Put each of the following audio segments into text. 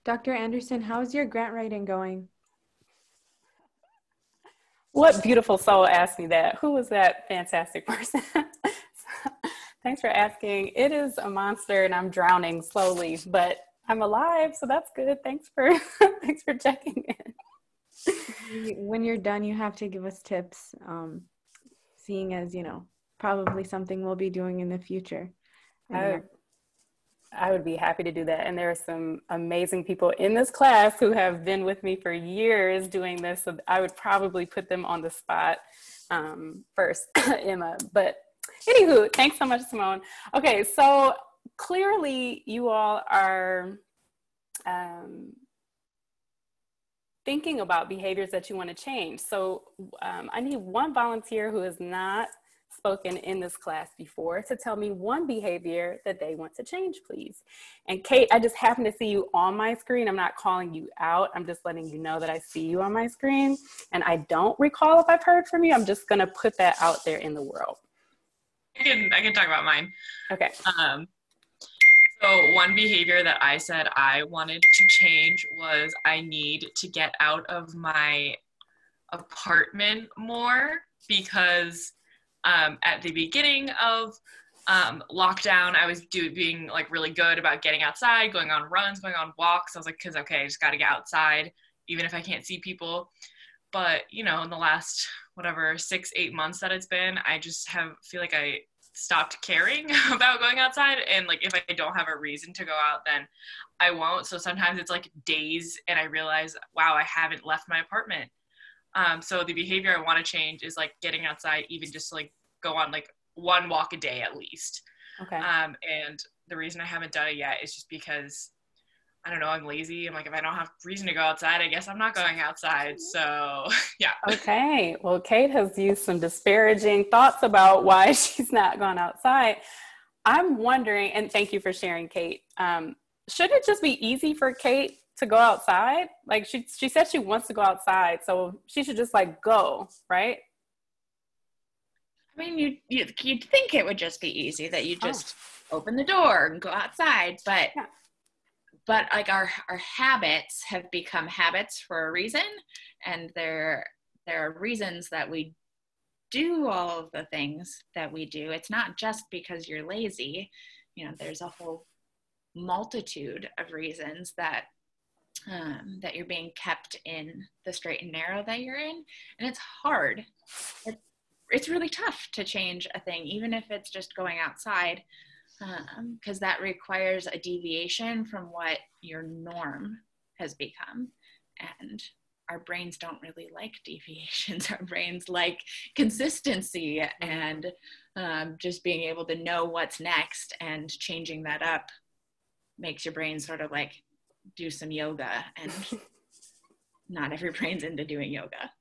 Dr. Anderson, how's your grant writing going? What beautiful soul asked me that? Who was that fantastic person? Thanks for asking. It is a monster and I'm drowning slowly, but I'm alive, so that's good. Thanks for thanks for checking in. When you're done, you have to give us tips, seeing as, probably something we'll be doing in the future. I, I would be happy to do that. And there are some amazing people in this class who have been with me for years doing this. So I would probably put them on the spot first, Emma. But anywho, thanks so much, Simone. Okay, so clearly you all are thinking about behaviors that you want to change. So I need one volunteer who has not spoken in this class before to tell me one behavior that they want to change, please. And Kate, I just happen to see you on my screen. I'm not calling you out. I'm just letting you know that I see you on my screen. And I don't recall if I've heard from you. I'm just gonna put that out there in the world. I can talk about mine. Okay. So one behavior that I said I wanted to change was I need to get out of my apartment more because at the beginning of lockdown, I was being like really good about getting outside, going on runs, going on walks. I was like, okay, I just got to get outside, even if I can't see people. But, in the last, 6-8 months that it's been, I just feel like I stopped caring about going outside. And like, if I don't have a reason to go out, then I won't. So sometimes it's like days and I realize, wow, I haven't left my apartment. So the behavior I want to change is like getting outside, even just to like go on like one walk a day at least. Okay. And the reason I haven't done it yet is just because I don't know, I'm lazy. I'm like, if I don't have reason to go outside, I guess I'm not going outside. So yeah. Okay. Well, Kate has used some disparaging thoughts about why she's not gone outside. I'm wondering, and thank you for sharing, Kate. Should it just be easy for Kate to go outside? Like she said she wants to go outside, so she should just like go, right? I mean, you'd think it would just be easy, that you just open the door and go outside, but like our habits have become habits for a reason, and there are reasons that we do all of the things that we do. It's not just because you're lazy. There's a whole multitude of reasons that you're being kept in the straight and narrow that you're in, and it's hard. It's really tough to change a thing, even if it's just going outside, because that requires a deviation from what your norm has become. And our brains don't really like deviations. Our brains like consistency and just being able to know what's next, and changing that up makes your brain sort of like do some yoga, and not every brain's into doing yoga.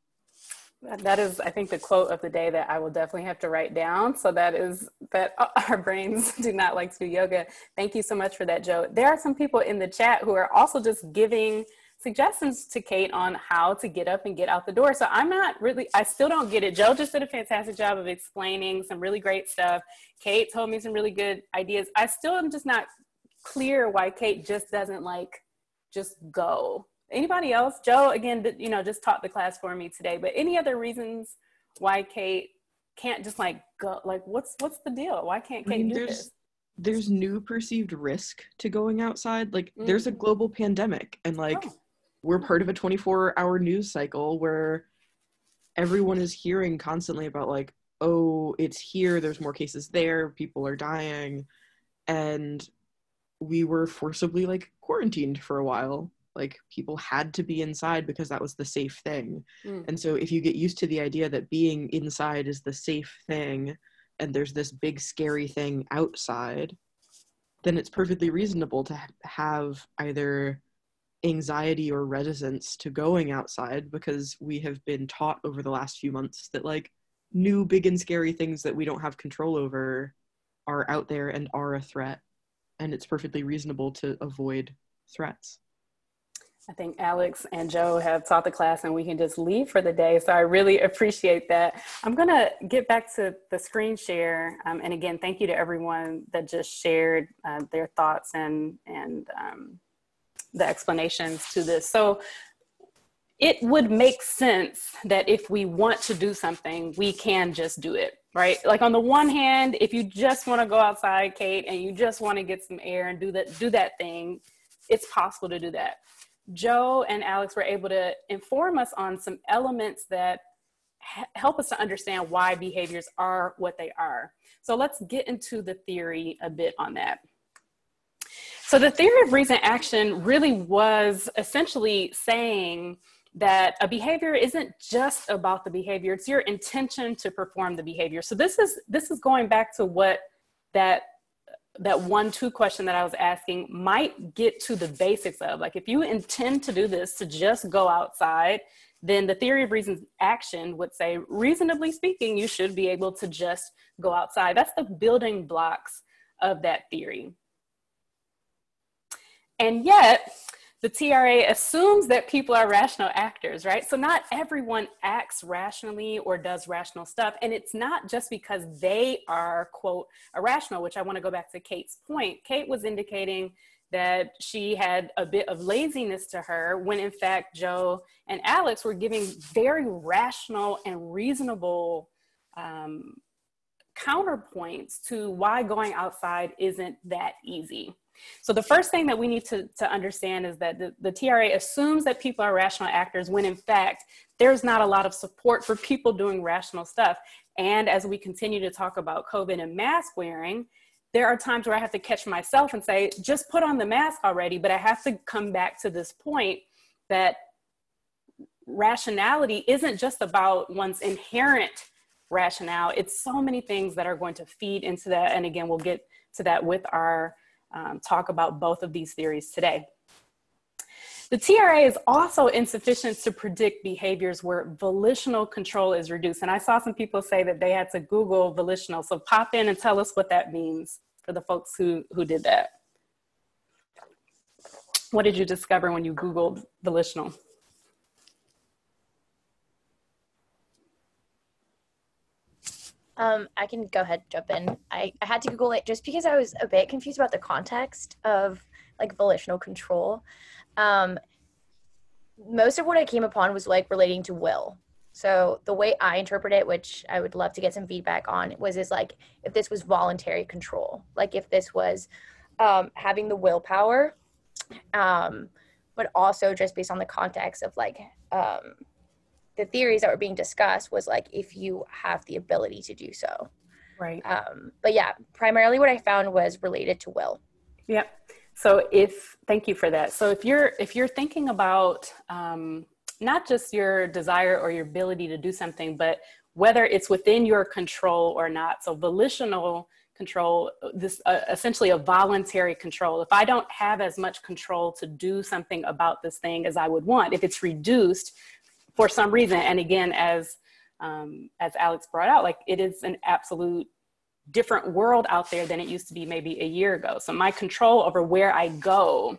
That is, I think, the quote of the day that I will definitely have to write down. So that is that our brains do not like to do yoga. Thank you so much for that, Joe. There are some people in the chat who are also just giving suggestions to Kate on how to get up and get out the door. So I still don't get it. Joe just did a fantastic job of explaining some really great stuff. Kate told me some really good ideas. I still am just not clear why Kate just doesn't just go. Anybody else? Joe, again, just taught the class for me today, but any other reasons why Kate can't just go? Like, what's the deal? Why can't Kate do this? There's new perceived risk to going outside. Like, there's a global pandemic, and we're part of a 24-hour news cycle where everyone is hearing constantly about oh, it's here, there's more cases there, people are dying, and we were forcibly quarantined for a while. People had to be inside because that was the safe thing. And so if you get used to the idea that being inside is the safe thing, and there's this big scary thing outside, then it's perfectly reasonable to have either anxiety or reticence to going outside, because we have been taught over the last few months that new big and scary things that we don't have control over are out there and are a threat. And it's perfectly reasonable to avoid threats. I think Alex and Joe have taught the class and we can just leave for the day. So I really appreciate that. I'm going to get back to the screen share. And again, thank you to everyone that just shared their thoughts and the explanations to this. So it would make sense that if we want to do something, we can just do it, right? Like on the one hand, if you just want to go outside, Kate, and you just want to get some air and do that thing, it's possible to do that. Joe and Alex were able to inform us on some elements that help us to understand why behaviors are what they are. So let's get into the theory a bit on that. So the theory of reason action really was essentially saying that a behavior isn't just about the behavior, it's your intention to perform the behavior. So this is going back to what that 1-2 question that I was asking might get to the basics of. Like if you intend to do this, to just go outside, then the theory of reason action would say, reasonably speaking, you should be able to just go outside. That's the building blocks of that theory. And yet, the TRA assumes that people are rational actors, right? So not everyone acts rationally or does rational stuff. And it's not just because they are, quote, irrational, which I want to go back to Kate's point. Kate was indicating that she had a bit of laziness to her when in fact Joe and Alex were giving very rational and reasonable counterpoints to why going outside isn't that easy. So the first thing that we need to understand is that the TRA assumes that people are rational actors when in fact there's not a lot of support for people doing rational stuff. And as we continue to talk about COVID and mask wearing, there are times where I have to catch myself and say, just put on the mask already, but I have to come back to this point that rationality isn't just about one's inherent rationale. It's so many things that are going to feed into that. And again, we'll get to that with our talk about both of these theories today. The TRA is also insufficient to predict behaviors where volitional control is reduced. And I saw some people say that they had to Google volitional. So pop in and tell us what that means for the folks who did that. What did you discover when you Googled volitional? I can go ahead and jump in. I had to Google it just because I was a bit confused about the context of like volitional control. Most of what I came upon was like relating to will. So the way I interpret it, which I would love to get some feedback on, is like if this was voluntary control, like if this was having the willpower, but also just based on the context of like the theories that were being discussed was like if you have the ability to do so. Right. But yeah, primarily what I found was related to will. Yep. So thank you for that. So if you're thinking about not just your desire or your ability to do something, but whether it's within your control or not. So volitional control, this essentially a voluntary control. If I don't have as much control to do something about this thing as I would want, if it's reduced for some reason, and again, as Alex brought out, like it is an absolute different world out there than it used to be maybe a year ago. So my control over where I go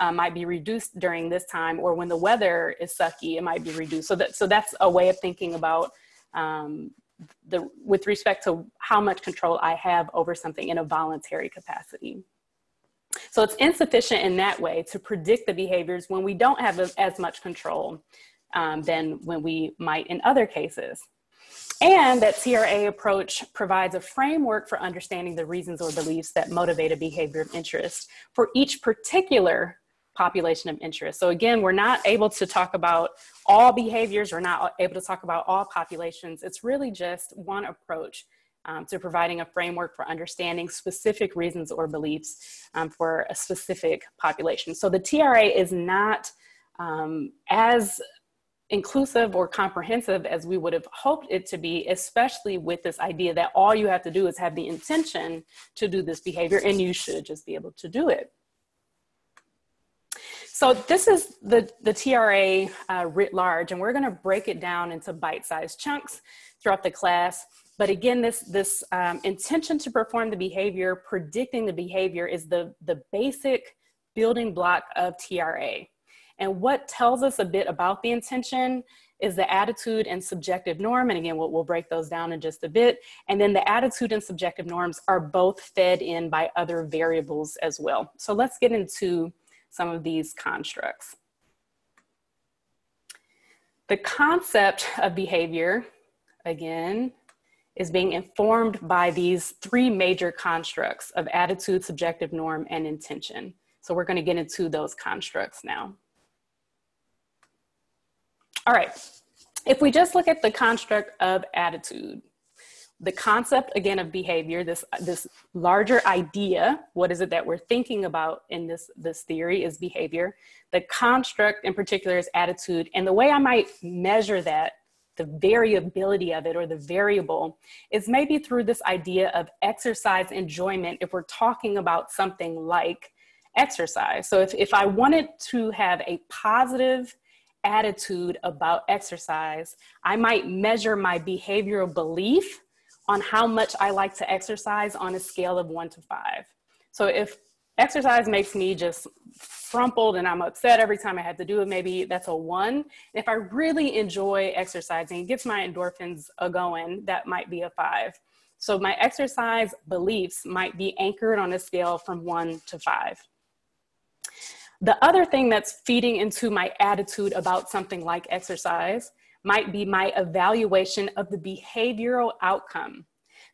might be reduced during this time, or when the weather is sucky, it might be reduced. So that's a way of thinking about with respect to how much control I have over something in a voluntary capacity. So it's insufficient in that way to predict the behaviors when we don't have as much control than when we might in other cases. And that TRA approach provides a framework for understanding the reasons or beliefs that motivate a behavior of interest for each particular population of interest. So again, we're not able to talk about all behaviors, we're not able to talk about all populations. It's really just one approach to providing a framework for understanding specific reasons or beliefs for a specific population. So the TRA is not as inclusive or comprehensive as we would have hoped it to be, especially with this idea that all you have to do is have the intention to do this behavior and you should just be able to do it. So this is the TRA writ large, and we're going to break it down into bite-sized chunks throughout the class. But again, this intention to perform the behavior, predicting the behavior is the basic building block of TRA. And what tells us a bit about the intention is the attitude and subjective norm. And again, we'll break those down in just a bit. And then the attitude and subjective norms are both fed in by other variables as well. So let's get into some of these constructs. The concept of behavior, again, is being informed by these three major constructs of attitude, subjective norm, and intention. So we're going to get into those constructs now. All right, if we just look at the construct of attitude, the concept, again, of behavior, this larger idea, what is it that we're thinking about in this theory is behavior. The construct in particular is attitude. And the way I might measure that, the variability of it or the variable, is maybe through this idea of exercise enjoyment if we're talking about something like exercise. So if I wanted to have a positive attitude about exercise, I might measure my behavioral belief on how much I like to exercise on a scale of 1 to 5. So if exercise makes me just frumpled and I'm upset every time I have to do it, maybe that's a 1. If I really enjoy exercising, it gets my endorphins going, that might be a 5. So my exercise beliefs might be anchored on a scale from 1 to 5. The other thing that's feeding into my attitude about something like exercise might be my evaluation of the behavioral outcome.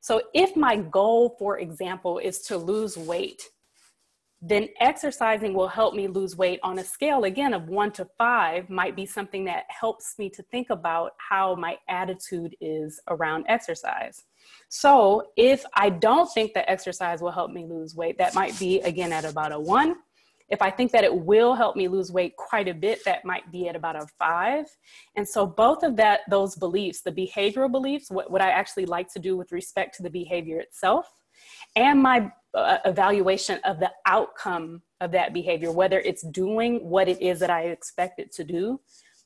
So if my goal, for example, is to lose weight, then exercising will help me lose weight on a scale, again, of 1 to 5, might be something that helps me to think about how my attitude is around exercise. So if I don't think that exercise will help me lose weight, that might be, again, at about a 1. If I think that it will help me lose weight quite a bit, that might be at about a 5. And so both of those beliefs, the behavioral beliefs, what I actually like to do with respect to the behavior itself, and my evaluation of the outcome of that behavior, whether it's doing what it is that I expect it to do,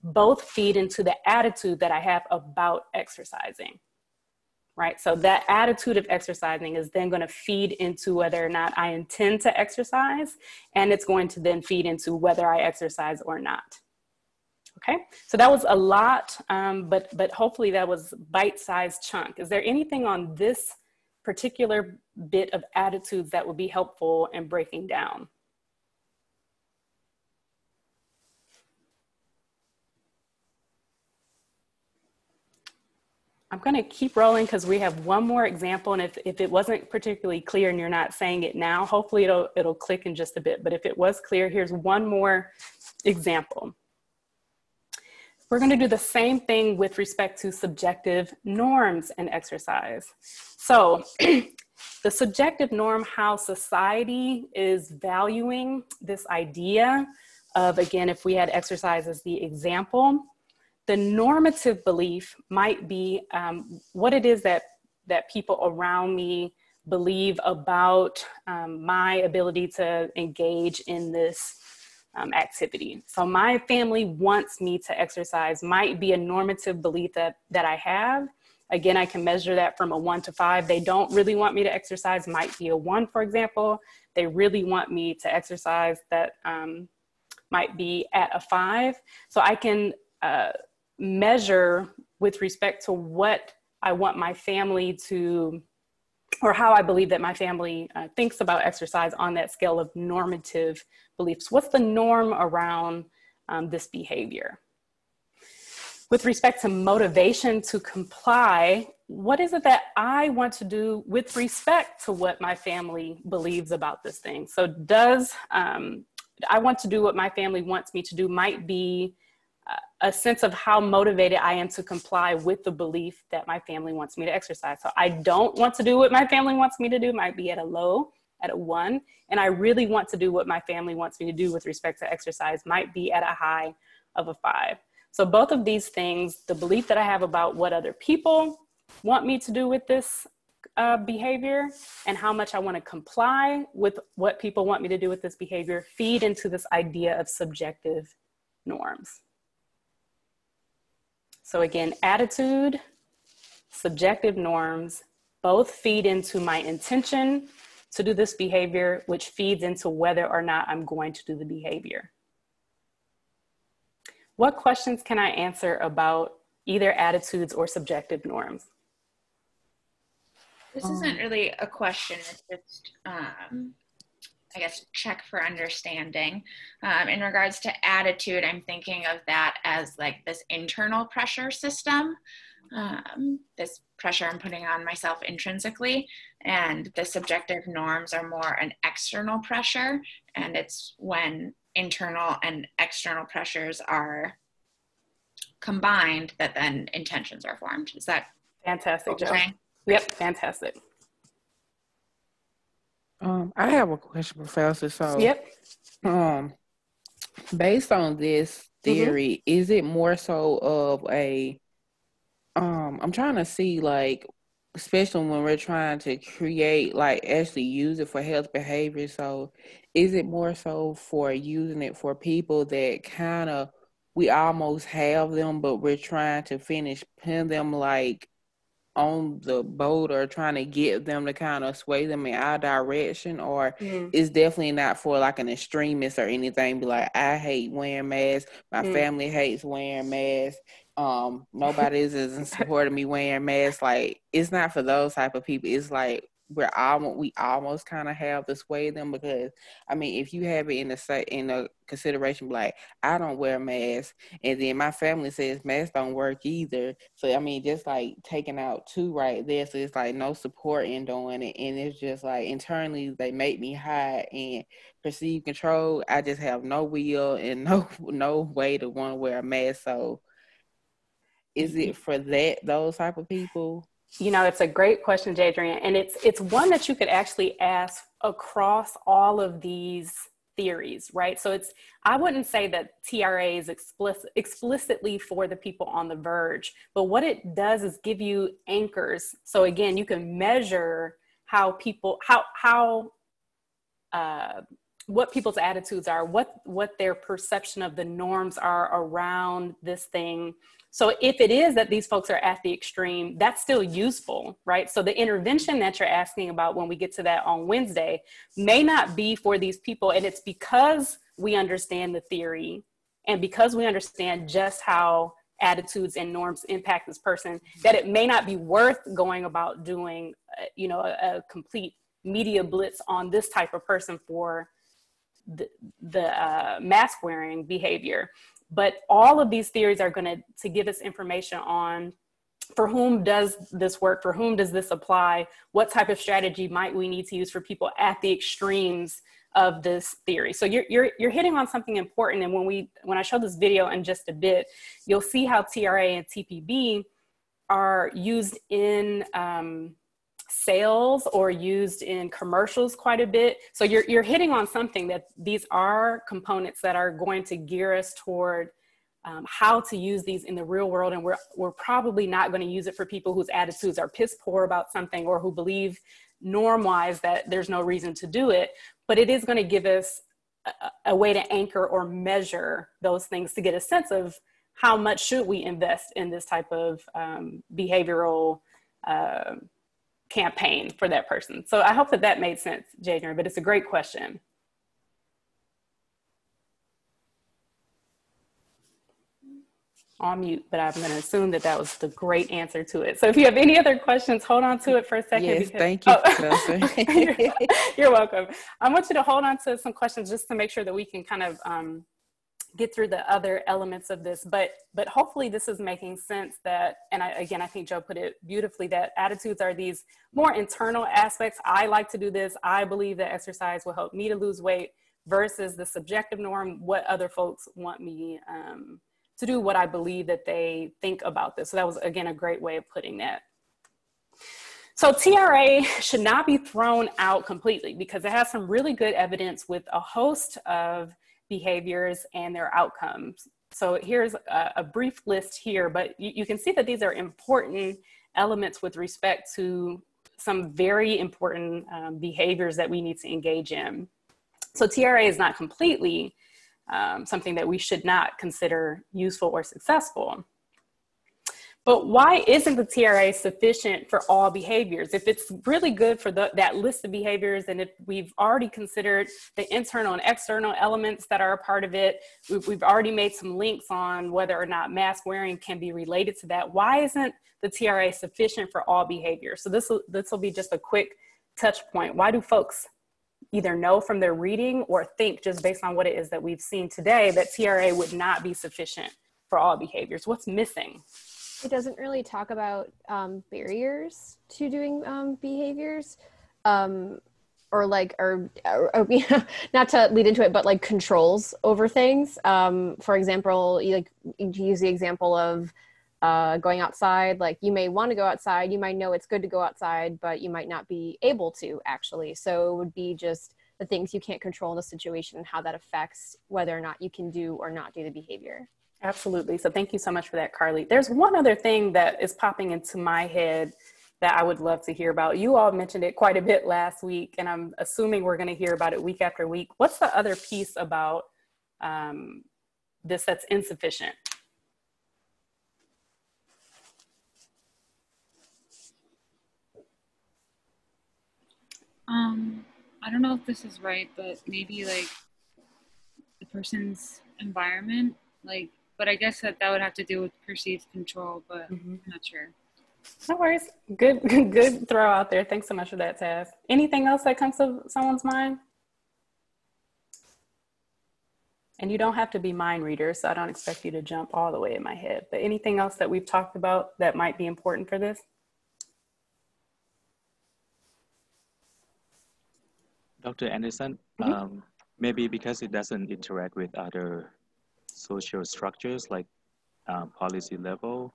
both feed into the attitude that I have about exercising. Right? So that attitude of exercising is then going to feed into whether or not I intend to exercise, and it's going to then feed into whether I exercise or not. Okay, so that was a lot, but hopefully that was bite-sized chunk. Is there anything on this particular bit of attitudes that would be helpful in breaking down? I'm going to keep rolling because we have one more example, and if it wasn't particularly clear and you're not saying it now, hopefully it'll click in just a bit. But if it was clear, here's one more example. We're going to do the same thing with respect to subjective norms and exercise. So the subjective norm, how society is valuing this idea of, again, if we had exercise as the example, the normative belief might be what it is that people around me believe about my ability to engage in this activity. So my family wants me to exercise might be a normative belief that I have. Again, I can measure that from a 1 to 5. They don't really want me to exercise, might be a 1, for example. They really want me to exercise, that might be at a 5. So I can measure with respect to what I want my family to, or how I believe that my family thinks about exercise on that scale of normative beliefs. What's the norm around this behavior? With respect to motivation to comply, what is it that I want to do with respect to what my family believes about this thing? So does I want to do what my family wants me to do might be a sense of how motivated I am to comply with the belief that my family wants me to exercise. So I don't want to do what my family wants me to do might be at a low, at a 1. And I really want to do what my family wants me to do with respect to exercise might be at a high of a 5. So both of these things, the belief that I have about what other people want me to do with this behavior and how much I want to comply with what people want me to do with this behavior, feed into this idea of subjective norms. So again, attitude, subjective norms, both feed into my intention to do this behavior, which feeds into whether or not I'm going to do the behavior. What questions can I answer about either attitudes or subjective norms? This isn't really a question, it's just I guess, check for understanding. In regards to attitude, I'm thinking of that as like this internal pressure system, this pressure I'm putting on myself intrinsically, and the subjective norms are more an external pressure, and it's when internal and external pressures are combined that then intentions are formed. Is that fantastic, Joe? saying? Yep, fantastic. I have a question, Professor. So, Yep. Based on this theory, is it more so of a, I'm trying to see, like, especially when we're trying to create, like, actually use it for health behavior. So, is it more so for using it for people that kind of, we almost have them, but we're trying to finish pin them, like, on the boat, or trying to get them to kind of sway them in our direction? Or it's definitely not for like an extremist or anything, be like, I hate wearing masks, my family hates wearing masks, nobody is in support of me wearing masks? Like, it's not for those type of people. It's like we almost kind of have to sway them, because I mean, if you have it in a consideration, like, I don't wear masks, and then my family says masks don't work either, so I mean, just like taking out two right there, so it's like no support in doing it, and it's just like internally they make me hide and perceive control. I just have no will and no way to want to wear a mask. So is it for those type of people? You know, it's a great question, Jadrian, and it's one that you could actually ask across all of these theories, right? So I wouldn't say that TRA is explicitly for the people on the verge, but what it does is give you anchors. So again, you can measure how people, what people's attitudes are, what their perception of the norms are around this thing. So if it is that these folks are at the extreme, that's still useful, right? So the intervention that you're asking about when we get to that on Wednesday may not be for these people. And it's because we understand the theory and because we understand just how attitudes and norms impact this person, that it may not be worth going about doing, a complete media blitz on this type of person for the mask wearing behavior. But all of these theories are going to give us information on, for whom does this work? For whom does this apply? What type of strategy might we need to use for people at the extremes of this theory? So you're hitting on something important. And when I show this video in just a bit, you'll see how TRA and TPB are used in sales or used in commercials quite a bit. So you're hitting on something, that these are components that are going to gear us toward how to use these in the real world. And we're probably not going to use it for people whose attitudes are piss poor about something, or who believe norm-wise that there's no reason to do it. But it is going to give us a way to anchor or measure those things to get a sense of how much should we invest in this type of behavioral campaign for that person. So I hope that made sense, Jadrian, but it's a great question. On mute, but I'm going to assume that was the great answer to it. So if you have any other questions, hold on to it for a second. Yes, thank you, Professor. You're welcome. I want you to hold on to some questions just to make sure that we can kind of get through the other elements of this, but hopefully this is making sense that, and I think Joe put it beautifully, that attitudes are these more internal aspects. I like to do this. I believe that exercise will help me to lose weight, versus the subjective norm, what other folks want me to do, what I believe that they think about this. So that was, again, a great way of putting that. So TRA should not be thrown out completely, because it has some really good evidence with a host of behaviors and their outcomes. So here's a brief list here, but you can see that these are important elements with respect to some very important behaviors that we need to engage in. So TRA is not completely something that we should not consider useful or successful. But why isn't the TRA sufficient for all behaviors? If it's really good for that list of behaviors, and if we've already considered the internal and external elements that are a part of it, we've already made some links on whether or not mask wearing can be related to that, why isn't the TRA sufficient for all behaviors? So this will be just a quick touch point. Why do folks either know from their reading or think just based on what it is that we've seen today that TRA would not be sufficient for all behaviors? What's missing? It doesn't really talk about barriers to doing behaviors, or not to lead into it, but like controls over things. For example, you use the example of going outside. Like, you may want to go outside, you might know it's good to go outside, but you might not be able to actually. So it would be just the things you can't control in the situation and how that affects whether or not you can do or not do the behavior. Absolutely. So thank you so much for that, Carly. There's one other thing that is popping into my head that I would love to hear about. You all mentioned it quite a bit last week, and I'm assuming we're going to hear about it week after week. What's the other piece about this that's insufficient? I don't know if this is right, but maybe like the person's environment, like, but I guess that would have to do with perceived control, but I'm not sure. No worries. Good throw out there. Thanks so much for that, Taz. Anything else that comes to someone's mind? And you don't have to be mind readers, so I don't expect you to jump all the way in my head, but anything else that we've talked about that might be important for this? Dr. Anderson, maybe because it doesn't interact with other social structures like policy level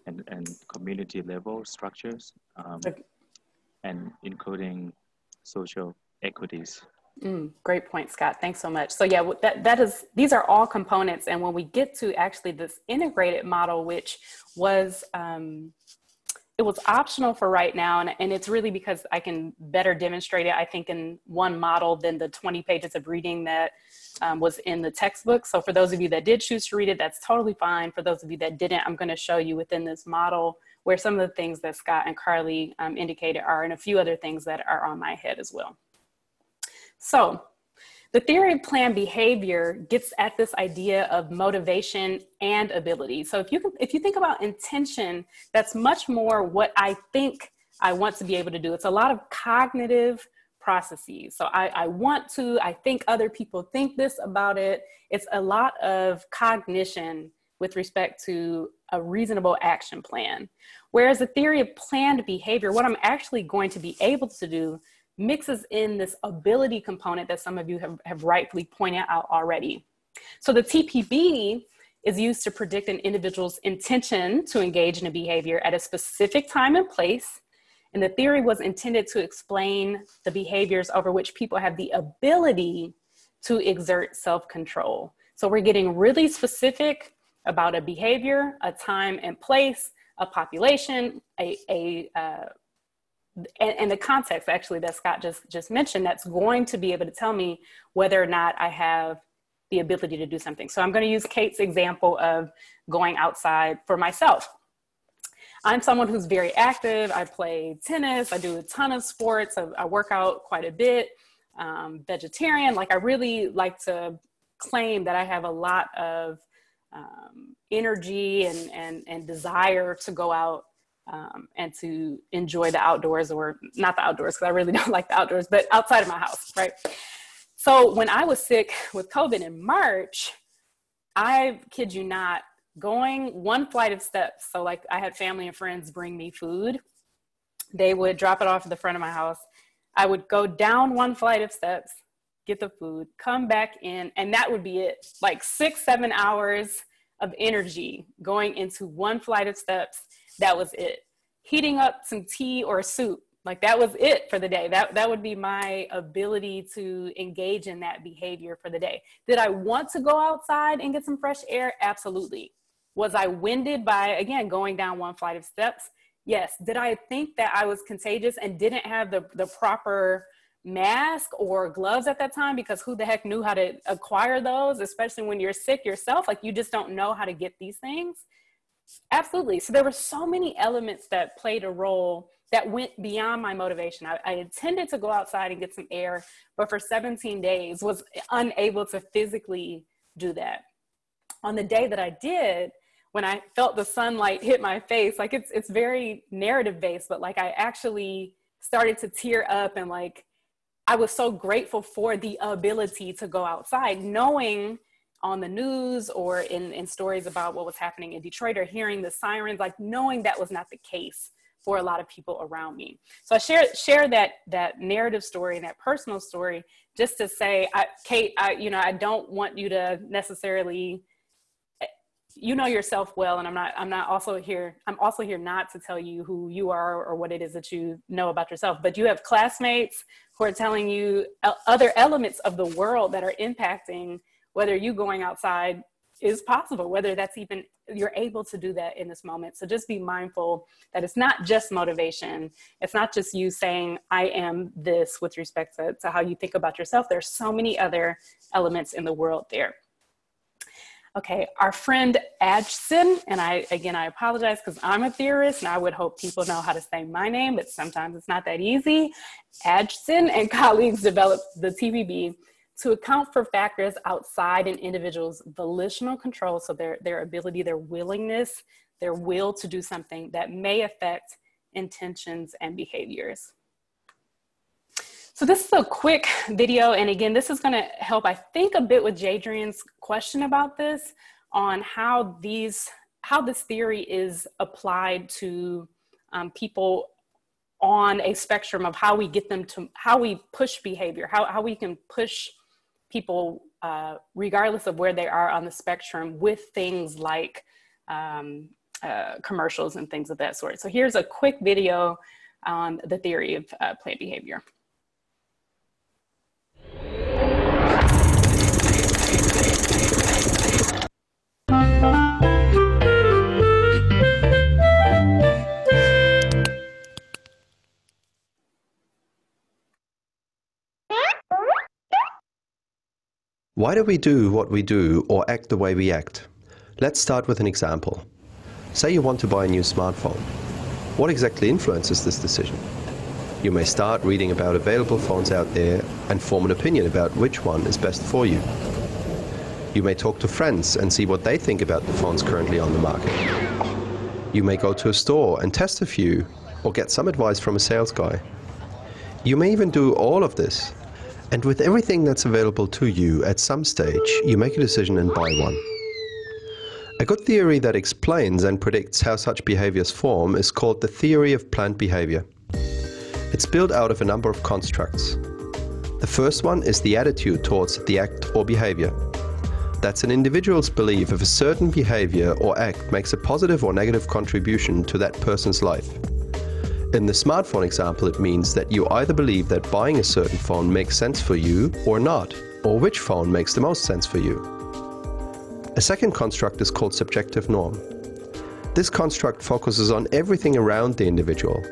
and community level structures, and including social equities. Great point, Scott. Thanks so much. So yeah, these are all components. And when we get to actually this integrated model, which was, it was optional for right now, and it's really because I can better demonstrate it, I think, in one model than the 20 pages of reading that was in the textbook. So for those of you that did choose to read it, that's totally fine. For those of you that didn't, I'm going to show you within this model where some of the things that Scott and Carly indicated are, and a few other things that are on my head as well. So the theory of planned behavior gets at this idea of motivation and ability. So if you think about intention, that's much more what I think I want to be able to do. It's a lot of cognitive processes. So I want to, I think other people think this about it. It's a lot of cognition with respect to a reasonable action plan. Whereas the theory of planned behavior, what I'm actually going to be able to do mixes in this ability component that some of you have rightfully pointed out already. So the TPB is used to predict an individual's intention to engage in a behavior at a specific time and place. And the theory was intended to explain the behaviors over which people have the ability to exert self-control. So we're getting really specific about a behavior, a time and place, a population, and the context actually that Scott just mentioned, that's going to be able to tell me whether or not I have the ability to do something. So I'm going to use Kate's example of going outside for myself. I'm someone who's very active. I play tennis. I do a ton of sports. I work out quite a bit. Vegetarian. Like, I really like to claim that I have a lot of energy and desire to go out and to enjoy the outdoors, or not the outdoors, because I really don't like the outdoors, but outside of my house, right? So when I was sick with COVID in March, I kid you not, going one flight of steps. So like, I had family and friends bring me food. They would drop it off at the front of my house. I would go down one flight of steps, get the food, come back in, and that would be it. Like 6-7 hours of energy going into one flight of steps. That was it. Heating up some tea or soup, like that was it for the day. That would be my ability to engage in that behavior for the day. Did I want to go outside and get some fresh air? Absolutely. Was I winded by, again, going down one flight of steps? Yes. Did I think that I was contagious and didn't have the proper mask or gloves at that time? Because who the heck knew how to acquire those, especially when you're sick yourself? Like, you just don't know how to get these things. Absolutely. So there were so many elements that played a role that went beyond my motivation. I intended to go outside and get some air, but for 17 days was unable to physically do that. On the day that I did, when I felt the sunlight hit my face, like it's very narrative based, but like I actually started to tear up, and like I was so grateful for the ability to go outside, knowing on the news or in stories about what was happening in Detroit or hearing the sirens, like knowing that was not the case for a lot of people around me. So I share that narrative story and that personal story just to say, Kate, I don't want you to necessarily, you know yourself well, and I'm also here not to tell you who you are or what it is that you know about yourself, but you have classmates who are telling you other elements of the world that are impacting whether you going outside is possible, whether that's even, you're able to do that in this moment. So just be mindful that it's not just motivation. It's not just you saying, I am this with respect to how you think about yourself. There's so many other elements in the world there. Okay, our friend Ajsen, and I apologize because I'm a theorist and I would hope people know how to say my name, but sometimes it's not that easy. Ajsen and colleagues developed the TBB to account for factors outside an individual's volitional control, so their ability, their willingness, their will to do something that may affect intentions and behaviors. So this is a quick video, and again, this is gonna help, I think, a bit with Jadrian's question about this, on how this theory is applied to people on a spectrum of how we get them to, how we push behavior, how we can push people, regardless of where they are on the spectrum, with things like commercials and things of that sort. So here's a quick video on the theory of planned behavior. Why do we do what we do or act the way we act? Let's start with an example. Say you want to buy a new smartphone. What exactly influences this decision? You may start reading about available phones out there and form an opinion about which one is best for you. You may talk to friends and see what they think about the phones currently on the market. You may go to a store and test a few or get some advice from a sales guy. You may even do all of this. And with everything that's available to you at some stage, you make a decision and buy one. A good theory that explains and predicts how such behaviors form is called the theory of planned behavior. It's built out of a number of constructs. The first one is the attitude towards the act or behavior. That's an individual's belief if a certain behavior or act makes a positive or negative contribution to that person's life. In the smartphone example, it means that you either believe that buying a certain phone makes sense for you or not, or which phone makes the most sense for you. A second construct is called subjective norm. This construct focuses on everything around the individual.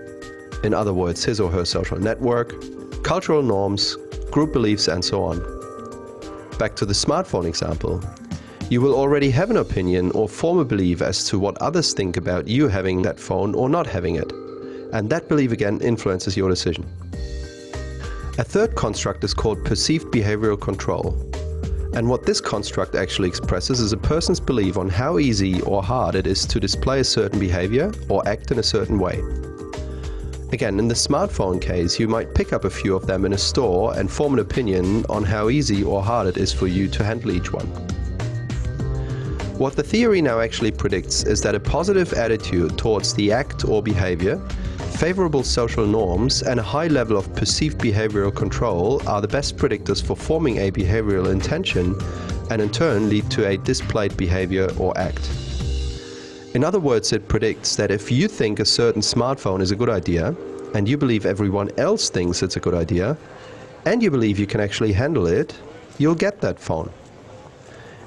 In other words, his or her social network, cultural norms, group beliefs, and so on. Back to the smartphone example. You will already have an opinion or form a belief as to what others think about you having that phone or not having it. And that belief again influences your decision. A third construct is called perceived behavioral control. And what this construct actually expresses is a person's belief on how easy or hard it is to display a certain behavior or act in a certain way. Again, in the smartphone case, you might pick up a few of them in a store and form an opinion on how easy or hard it is for you to handle each one. What the theory now actually predicts is that a positive attitude towards the act or behavior, favorable social norms, and a high level of perceived behavioral control are the best predictors for forming a behavioral intention and in turn lead to a displayed behavior or act. In other words, it predicts that if you think a certain smartphone is a good idea, and you believe everyone else thinks it's a good idea, and you believe you can actually handle it, you'll get that phone.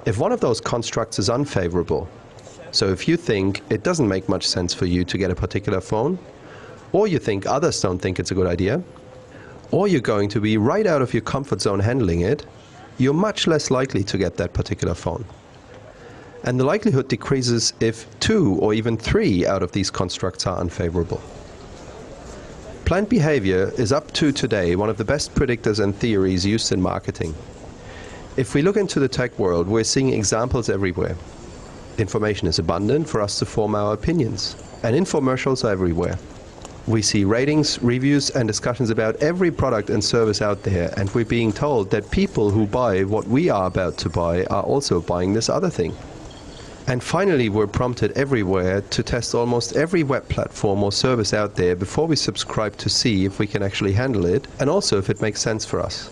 If one of those constructs is unfavorable, so if you think it doesn't make much sense for you to get a particular phone, or you think others don't think it's a good idea, or you're going to be right out of your comfort zone handling it, you're much less likely to get that particular phone. And the likelihood decreases if 2 or even 3 out of these constructs are unfavorable. Planned behavior is up to today one of the best predictors and theories used in marketing. If we look into the tech world, we're seeing examples everywhere. Information is abundant for us to form our opinions, and infomercials are everywhere. We see ratings, reviews, and discussions about every product and service out there, and we're being told that people who buy what we are about to buy are also buying this other thing. And finally, we're prompted everywhere to test almost every web platform or service out there before we subscribe to see if we can actually handle it, and also if it makes sense for us.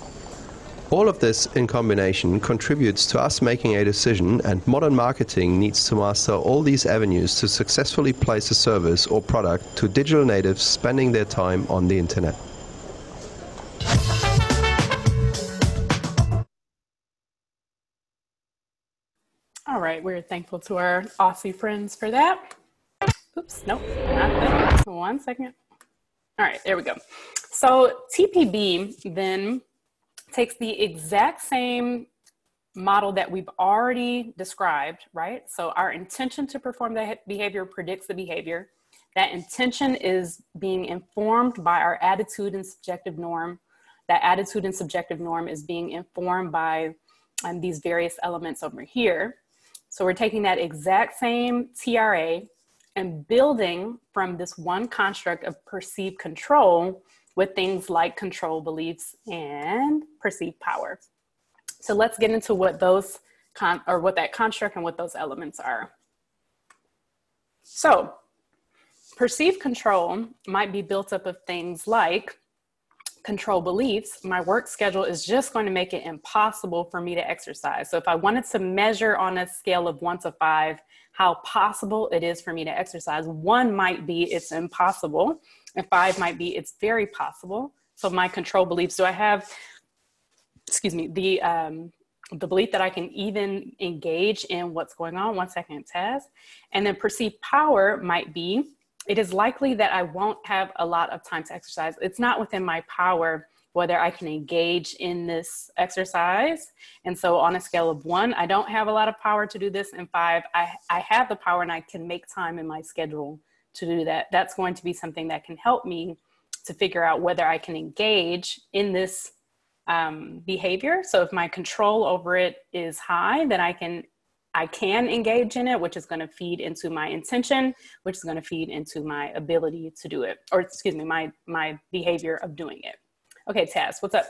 All of this in combination contributes to us making a decision, and modern marketing needs to master all these avenues to successfully place a service or product to digital natives spending their time on the internet. All right, we're thankful to our Aussie friends for that. Oops, nope, not that. 1 second. All right, there we go. So TPB then takes the exact same model that we've already described, right? So our intention to perform that behavior predicts the behavior. That intention is being informed by our attitude and subjective norm. That attitude and subjective norm is being informed by these various elements over here. So we're taking that exact same TRA and building from this one construct of perceived control with things like control beliefs and perceived power. So let's get into what those what that construct and what those elements are. So perceived control might be built up of things like control beliefs. My work schedule is just going to make it impossible for me to exercise. So if I wanted to measure on a scale of 1 to 5 how possible it is for me to exercise, 1 might be it's impossible, and 5 might be it's very possible. So my control beliefs, do I have, the belief that I can even engage in what's going on? 1 second, Taz. And then perceived power might be, it is likely that I won't have a lot of time to exercise. It's not within my power whether I can engage in this exercise. And so on a scale of 1, I don't have a lot of power to do this. And 5, I have the power and I can make time in my schedule to do that. That's going to be something that can help me to figure out whether I can engage in this behavior. So if my control over it is high, then I can engage in it, which is going to feed into my intention, which is going to feed into my ability to do it, or excuse me, my behavior of doing it. Okay, Taz, what's up?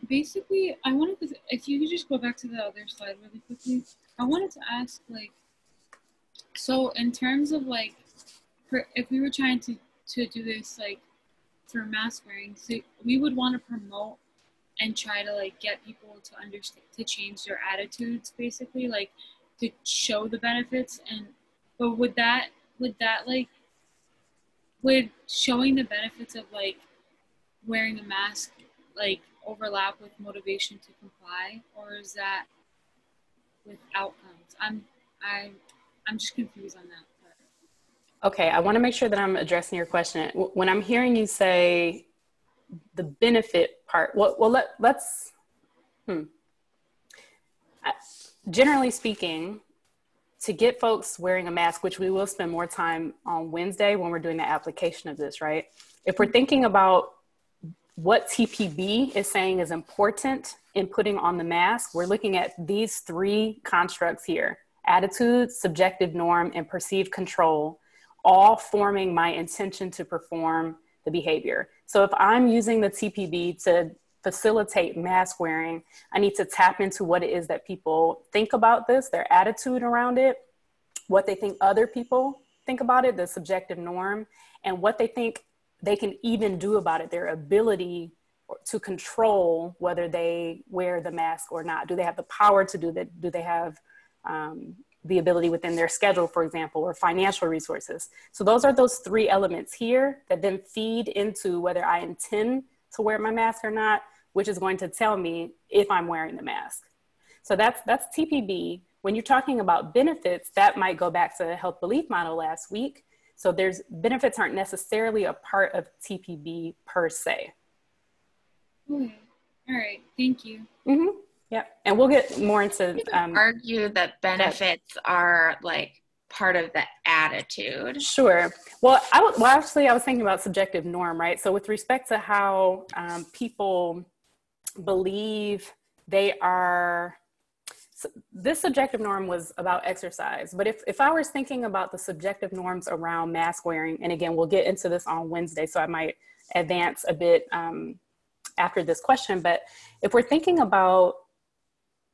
Basically, I wanted to, if you could just go back to the other slide really quickly, I wanted to ask, like, so in terms of like, if we were trying to do this, like, for mask wearing, so we would want to promote and try to like get people to understand, to change their attitudes, basically, like to show the benefits. But would showing the benefits of like wearing a mask like overlap with motivation to comply, or is that with outcomes? I'm just confused on that part. Okay, I want to make sure that I'm addressing your question. When I'm hearing you say the benefit part, let's generally speaking, to get folks wearing a mask, which we will spend more time on Wednesday when we're doing the application of this, right? If we're thinking about what TPB is saying is important in putting on the mask, we're looking at these 3 constructs here: attitude, subjective norm, and perceived control, all forming my intention to perform the behavior. So if I'm using the TPB to facilitate mask wearing, I need to tap into what it is that people think about this, their attitude around it, what they think other people think about it, the subjective norm, and what they think they can even do about it, their ability to control whether they wear the mask or not. Do they have the power to do that? Do they have the ability within their schedule, for example, or financial resources? So those are those 3 elements here that then feed into whether I intend to wear my mask or not, which is going to tell me if I'm wearing the mask. So that's TPB. When you're talking about benefits, that might go back to the health belief model last week. So benefits aren't necessarily a part of TPB per se. Okay. All right, thank you. Mm-hmm. Yeah, and we'll get more into argue that benefits are like part of the attitude. Sure. Well, I was thinking about subjective norm, right? So with respect to how people believe they are So this subjective norm was about exercise, but if I was thinking about the subjective norms around mask wearing, and again, we'll get into this on Wednesday, so I might advance a bit after this question, but if we're thinking about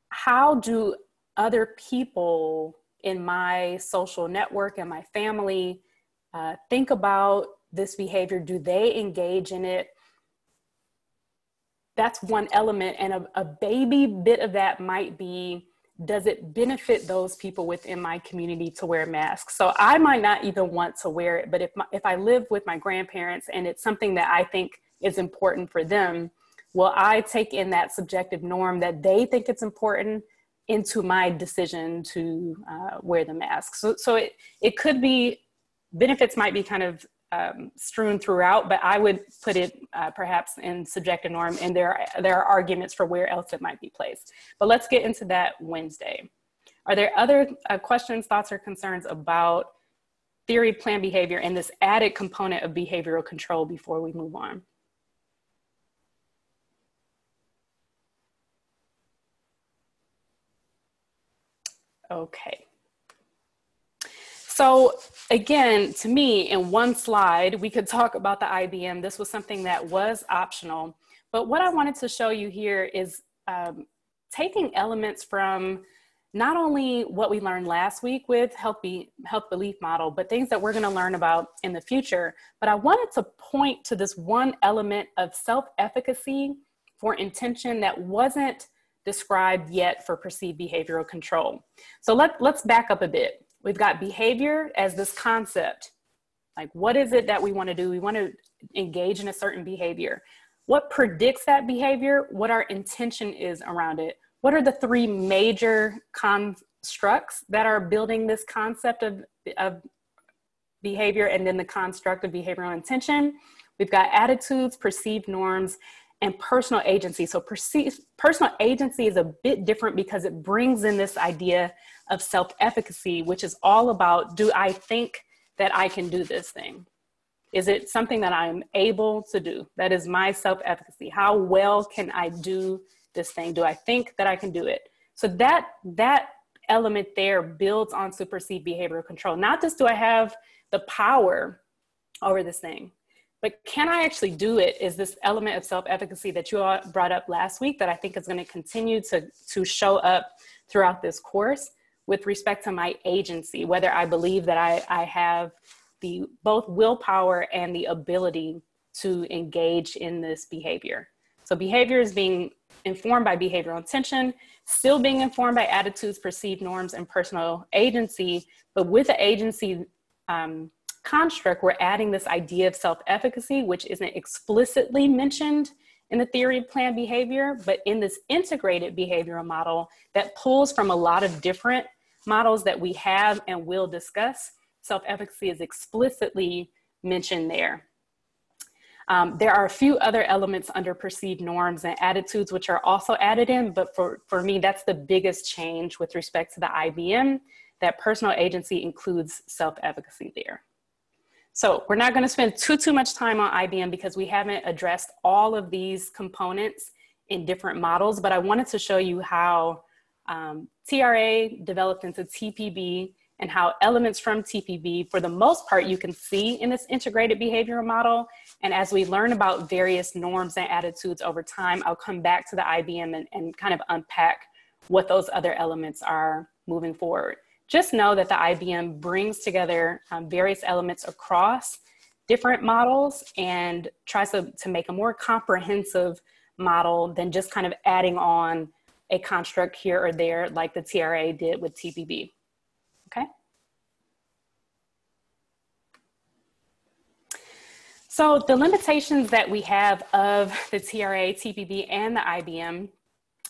how do other people in my social network and my family think about this behavior, do they engage in it? That's one element, and a baby bit of that might be, does it benefit those people within my community to wear masks? So I might not even want to wear it, but if I live with my grandparents and it's something that I think is important for them, will I take in that subjective norm that they think it's important into my decision to wear the mask? So it could be, benefits might be kind of strewn throughout, but I would put it perhaps in subjective norm, and there are arguments for where else it might be placed. But let's get into that Wednesday. Are there other questions, thoughts, or concerns about theory, plan, behavior, and this added component of behavioral control before we move on? Okay. So again, to me, in one slide, we could talk about the IBM. This was something that was optional. But what I wanted to show you here is taking elements from not only what we learned last week with health belief model, but things that we're going to learn about in the future. But I wanted to point to this one element of self-efficacy for intention that wasn't described yet for perceived behavioral control. So let's back up a bit. We've got behavior as this concept. Like, what is it that we want to do? We want to engage in a certain behavior. What predicts that behavior? What our intention is around it? What are the three major constructs that are building this concept of behavior and then the construct of behavioral intention? We've got attitudes, perceived norms, and personal agency. So personal agency is a bit different because it brings in this idea of self-efficacy, which is all about, do I think that I can do this thing? Is it something that I'm able to do? That is my self-efficacy. How well can I do this thing? Do I think that I can do it? So that element there builds on perceived behavioral control. Not just do I have the power over this thing, but can I actually do it? Is this element of self-efficacy that you all brought up last week that I think is going to continue to show up throughout this course with respect to my agency, whether I believe that I have the both willpower and the ability to engage in this behavior. So behavior is being informed by behavioral intention, still being informed by attitudes, perceived norms, and personal agency, but with the agency construct, we're adding this idea of self-efficacy, which isn't explicitly mentioned in the theory of planned behavior, but in this integrated behavioral model that pulls from a lot of different models that we have and will discuss, self-efficacy is explicitly mentioned there. There are a few other elements under perceived norms and attitudes which are also added in, but for me, that's the biggest change with respect to the IBM, that personal agency includes self-efficacy there. So we're not going to spend too much time on IBM because we haven't addressed all of these components in different models, but I wanted to show you how TRA developed into TPB and how elements from TPB, for the most part, you can see in this integrated behavioral model. And as we learn about various norms and attitudes over time, I'll come back to the IBM and kind of unpack what those other elements are moving forward. Just know that the IBM brings together various elements across different models and tries to make a more comprehensive model than just kind of adding on a construct here or there like the TRA did with TPB. Okay? So the limitations that we have of the TRA, TPB, and the IBM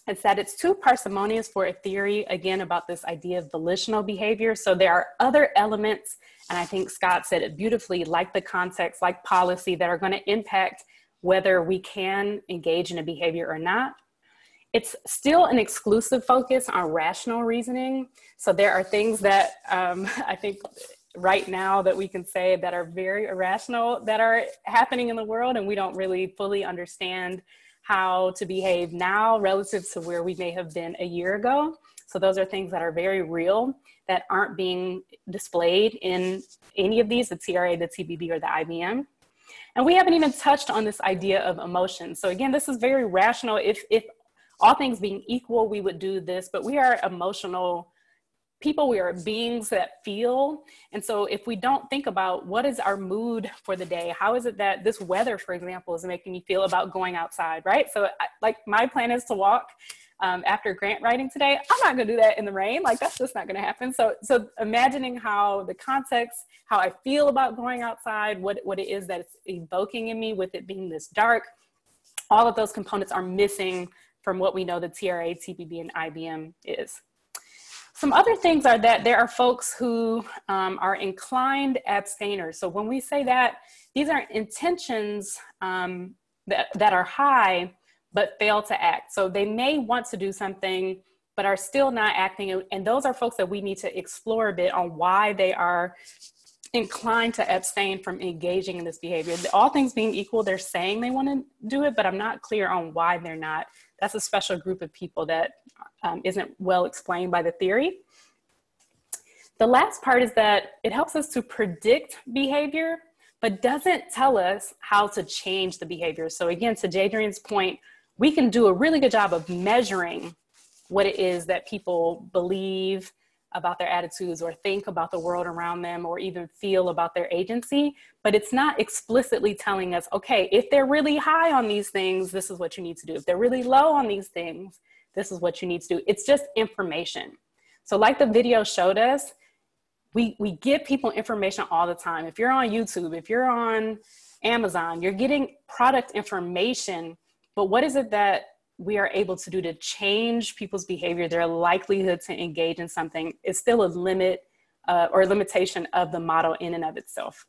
is that it's too parsimonious for a theory, again, about this idea of volitional behavior. So there are other elements, and I think Scott said it beautifully, like the context, like policy, that are going to impact whether we can engage in a behavior or not. It's still an exclusive focus on rational reasoning. So there are things that I think right now that we can say that are very irrational that are happening in the world, and we don't really fully understand how to behave now relative to where we may have been a year ago. So those are things that are very real that aren't being displayed in any of these, the TRA, the TPB, or the IBM. And we haven't even touched on this idea of emotion. So again, this is very rational. If all things being equal, we would do this, but we are emotional people. We are beings that feel. And so if we don't think about what is our mood for the day, how is it that this weather, for example, is making me feel about going outside, right? So like my plan is to walk after grant writing today. I'm not gonna do that in the rain. Like that's just not gonna happen. So imagining how the context, how I feel about going outside, what it is that it's evoking in me with it being this dark, all of those components are missing from what we know the TRA, TPB, and IBM is. Some other things are that there are folks who are inclined abstainers. So when we say that, these are intentions that are high, but fail to act. So they may want to do something, but are still not acting. And those are folks that we need to explore a bit on why they are inclined to abstain from engaging in this behavior. All things being equal, they're saying they want to do it, but I'm not clear on why they're not. That's a special group of people that isn't well explained by the theory. The last part is that it helps us to predict behavior, but doesn't tell us how to change the behavior. So again, to Jadrian's point, we can do a really good job of measuring what it is that people believe about their attitudes or think about the world around them or even feel about their agency, but it's not explicitly telling us, okay, if they're really high on these things, this is what you need to do. If they're really low on these things, this is what you need to do. It's just information. So like the video showed us, we give people information all the time. If you're on YouTube, if you're on Amazon, you're getting product information, but what is it that we are able to do to change people's behavior, their likelihood to engage in something is still a limit or limitation of the model in and of itself.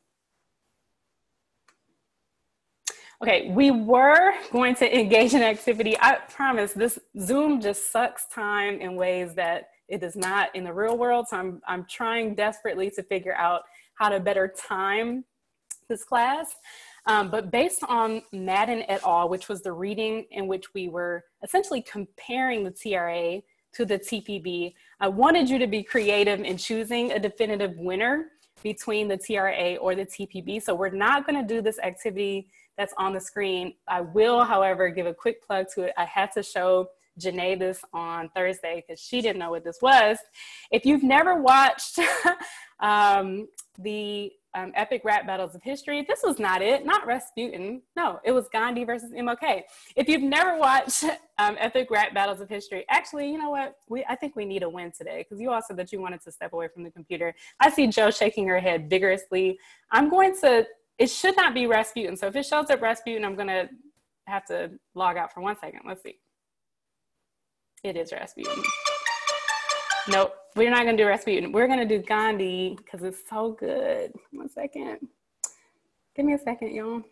Okay, we were going to engage in activity. I promise this Zoom just sucks time in ways that it does not in the real world. So I'm trying desperately to figure out how to better time this class. But based on Madden et al., which was the reading in which we were essentially comparing the TRA to the TPB, I wanted you to be creative in choosing a definitive winner between the TRA or the TPB. So we're not going to do this activity that's on the screen. I will, however, give a quick plug to it. I had to show Janae this on Thursday because she didn't know what this was. If you've never watched the epic rap battles of history, this was not it, not Rasputin. No, it was Gandhi versus MLK. If you've never watched epic rap battles of history, actually, you know what? I think we need a win today because you all said that you wanted to step away from the computer. I see Jo shaking her head vigorously. It should not be Rasputin. So if it shows up Rasputin, I'm gonna have to log out for 1 second. Let's see. It is Rasputin. Nope, we're not gonna do Rasputin. We're gonna do Gandhi because it's so good. 1 second. Give me a second, y'all.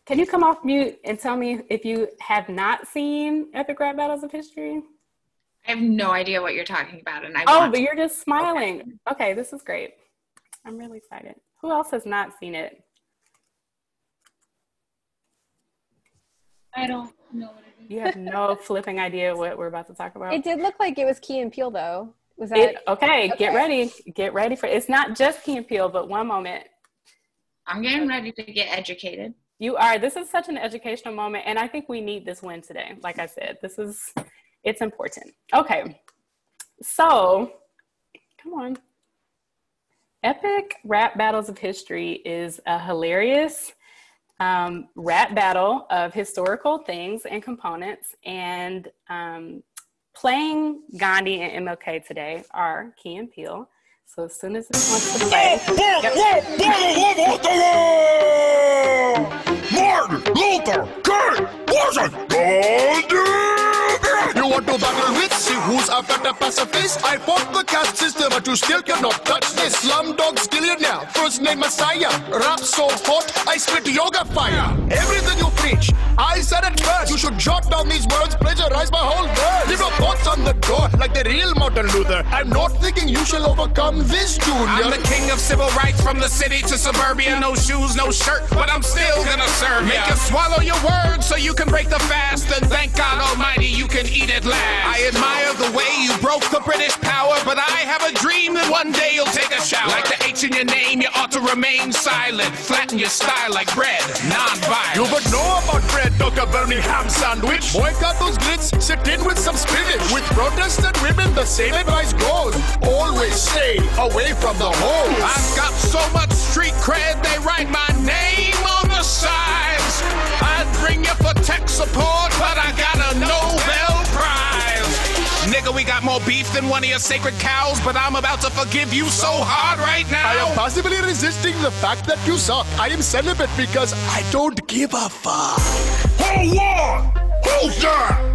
Can you come off mute and tell me if you have not seen Epic Rap Battles of History? I have no idea what you're talking about. And but you're just smiling. Okay, this is great. I'm really excited. Who else has not seen it? I don't know what it is. You have no flipping idea what we're about to talk about? It did look like it was Key and Peele, though. Was that okay? Get ready. Get ready for it. It's not just Key and Peele, but one moment. I'm getting ready to get educated. You are. This is such an educational moment, and I think we need this win today. Like I said, it's important. Okay, so come on. Epic Rap Battles of History is a hilarious rap battle of historical things and components, and playing Gandhi and MLK today are Key and Peele. So as soon as this wants to play, Martin Luther King wasn't Gandhi. You want to battle with you? who's after the pacifist? I fought the caste system, but you still cannot touch this. Slumdog Skillionaire, first name Messiah. Rap so hot, I spit yoga fire. Everything you preach, I said it first. You should jot down these words, plagiarize my whole word. Leave your thoughts on the door, like the real Martin Luther. I'm not thinking you shall overcome this, Junior. I'm the king of civil rights, from the city to suburbia. No shoes, no shirt, but I'm still gonna serve ya. Make you swallow your words so you can break the fast. And thank God Almighty you can eat at last. I admire the way you broke the British power, but I have a dream that one day you'll take a shower. Like the H in your name, you ought to remain silent. Flatten your style like bread, non-violent. You would know about bread, Dr. Birmingham sandwich. Boycott those grits, sit in with some spinach. With Protestant women, the same advice goes. Always stay away from the holes. I've got so much street cred, they write my name on the sides. I'd bring you for tech support, but I got a Nobel Prize. Nigga, we got more beef than one of your sacred cows, but I'm about to forgive you so hard right now. I am possibly resisting the fact that you suck. I am celibate because I don't give a fuck. Hold on! Hold that!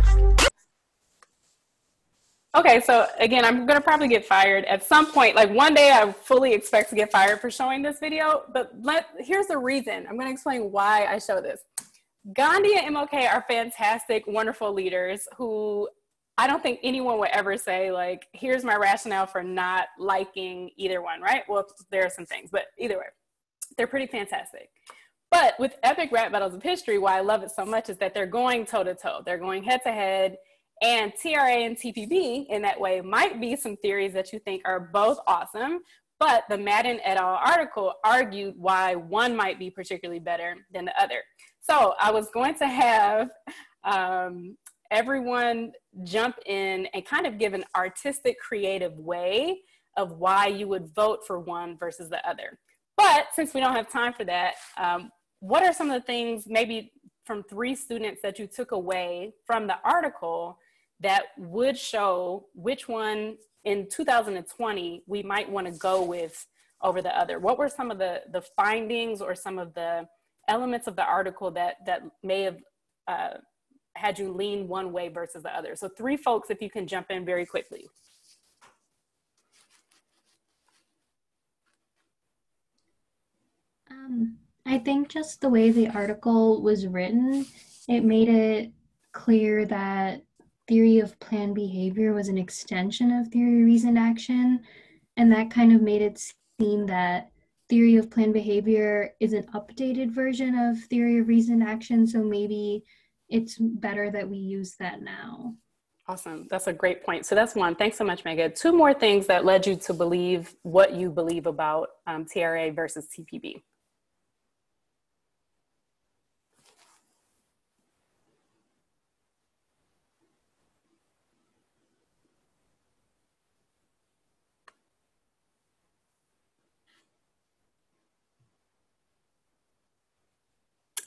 Okay, so again, I'm gonna probably get fired at some point. Like one day I fully expect to get fired for showing this video, but here's the reason. I'm gonna explain why I show this. Gandhi and MLK are fantastic, wonderful leaders who I don't think anyone would ever say like, here's my rationale for not liking either one, right? Well, there are some things, but either way, they're pretty fantastic. But with epic rap battles of history, why I love it so much is that they're going toe to toe. They're going head to head. And TRA and TPB in that way might be some theories that you think are both awesome, but the Madden et al. Article argued why one might be particularly better than the other. So I was going to have everyone jump in and kind of give an artistic, creative way of why you would vote for one versus the other. But since we don't have time for that, what are some of the things maybe from 3 students that you took away from the article that would show which one in 2020 we might want to go with over the other? What were some of the findings or some of the elements of the article that may have had you lean one way versus the other? So 3 folks, if you can jump in very quickly. I think just the way the article was written, it made it clear that theory of planned behavior was an extension of theory of reasoned action. And that kind of made it seem that theory of planned behavior is an updated version of theory of reasoned action. So maybe it's better that we use that now. Awesome. That's a great point. So that's one. Thanks so much, Megan. 2 more things that led you to believe what you believe about TRA versus TPB.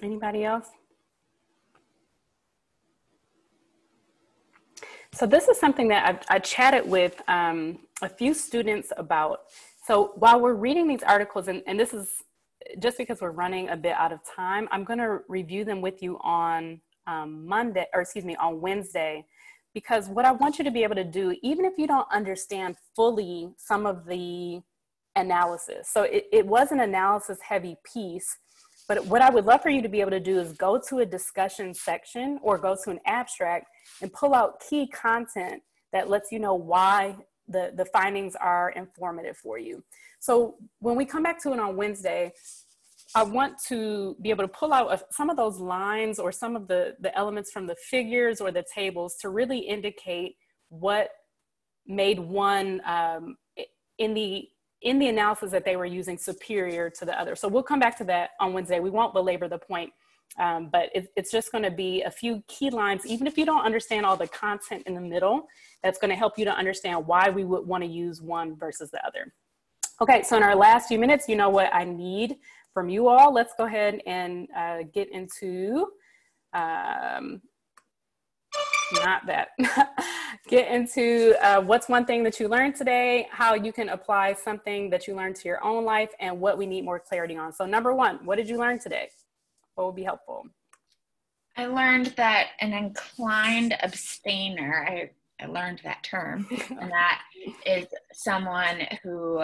Anybody else? So this is something that I chatted with a few students about. So while we're reading these articles, and this is just because we're running a bit out of time, I'm going to review them with you on on Wednesday, because what I want you to be able to do, even if you don't understand fully some of the analysis, so it was an analysis heavy piece, but what I would love for you to be able to do is go to a discussion section or go to an abstract and pull out key content that lets you know why the findings are informative for you. So when we come back to it on Wednesday, I want to be able to pull out some of those lines or some of the elements from the figures or the tables to really indicate what made one in the analysis that they were using superior to the other. So we'll come back to that on Wednesday. We won't belabor the point, but it's just going to be a few key lines, even if you don't understand all the content in the middle, that's going to help you to understand why we would want to use one versus the other. Okay, so in our last few minutes, you know what I need from you all. Let's go ahead and get into, get into what's one thing that you learned today, how you can apply something that you learned to your own life, and what we need more clarity on. So number 1, what did you learn today? What would be helpful? I learned that an inclined abstainer, I I learned that term, and that is someone who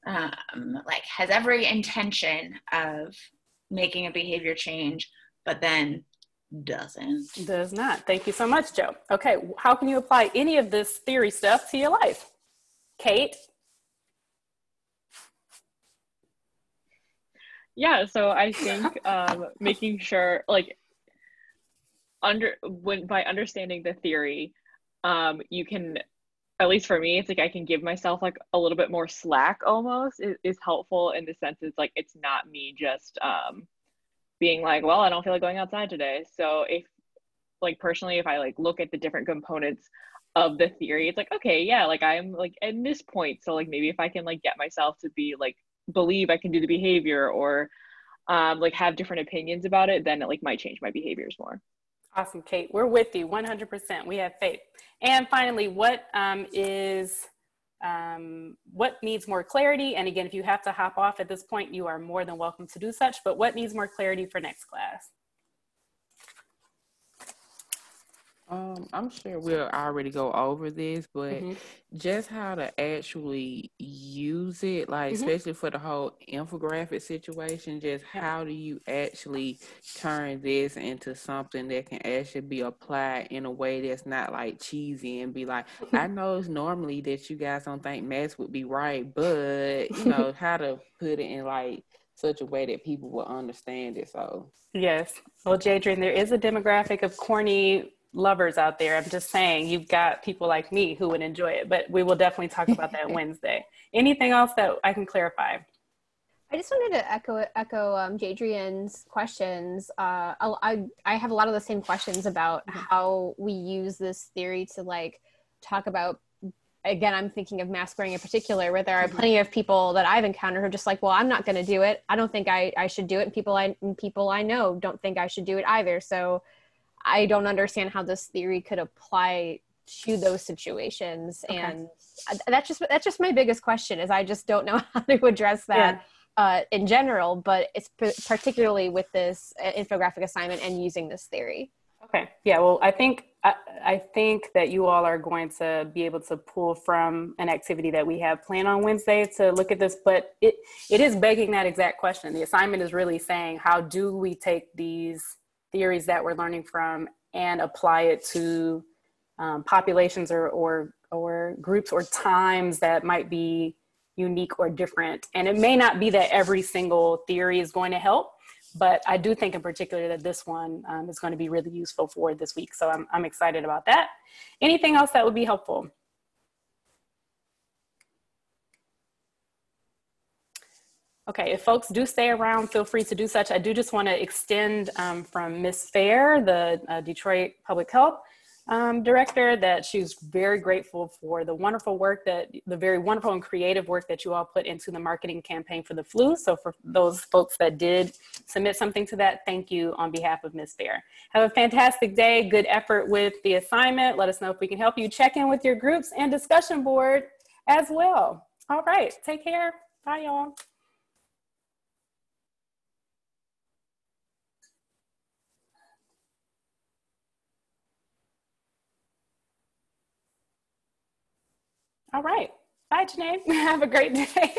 like has every intention of making a behavior change, but then does not. Thank you so much, Joe. Okay, how can you apply any of this theory stuff to your life? Kate? Yeah, so I think making sure, like, by understanding the theory, you can, at least for me, it's like I can give myself like a little bit more slack almost is helpful in the sense it's like it's not me just being like, well, I don't feel like going outside today. So if like personally, if I like look at the different components of the theory, it's like, okay, yeah, like I'm like at this point, so like maybe if I can like get myself to be like believe I can do the behavior or like have different opinions about it, then it like might change my behaviors more. Awesome, Kate. We're with you 100%. We have faith. And finally, what needs more clarity? And again, if you have to hop off at this point, you are more than welcome to do such, but what needs more clarity for next class? I'm sure we'll already go over this, but just how to actually use it, like especially for the whole infographic situation, just how do you actually turn this into something that can actually be applied in a way that's not like cheesy and be like, I know it's normally that you guys don't think math would be right, but you know, how to put it in like such a way that people will understand it. So yes. Well, Jadrian, there is a demographic of corny lovers out there. I'm just saying, you've got people like me who would enjoy it, but we will definitely talk about that Wednesday. Anything else that I can clarify? I just wanted to echo Jadrian's questions. I have a lot of the same questions about how we use this theory to like talk about, again, I'm thinking of mask wearing in particular, where there are plenty of people that I've encountered who are just like, well, I'm not going to do it. I don't think I should do it. And people I know don't think I should do it either. So I don't understand how this theory could apply to those situations. Okay. And that's just my biggest question, is I just don't know how to address that in general, but it's particularly with this infographic assignment and using this theory. Okay. Yeah. Well, I think that you all are going to be able to pull from an activity that we have planned on Wednesday to look at this, but it is begging that exact question. The assignment is really saying, how do we take these theories that we're learning from and apply it to populations or groups or times that might be unique or different. And it may not be that every single theory is going to help, but I do think in particular that this one is going to be really useful for this week. So I'm excited about that. Anything else that would be helpful? Okay, if folks do stay around, feel free to do such. I do just want to extend from Ms. Fair, the Detroit Public Health Director, that she's very grateful for the very wonderful and creative work that you all put into the marketing campaign for the flu. So for those folks that did submit something to that, thank you on behalf of Ms. Fair. Have a fantastic day, good effort with the assignment. Let us know if we can help you. Check in with your groups and discussion board as well. All right, take care. Bye, y'all. All right. Bye, Janae. Have a great day.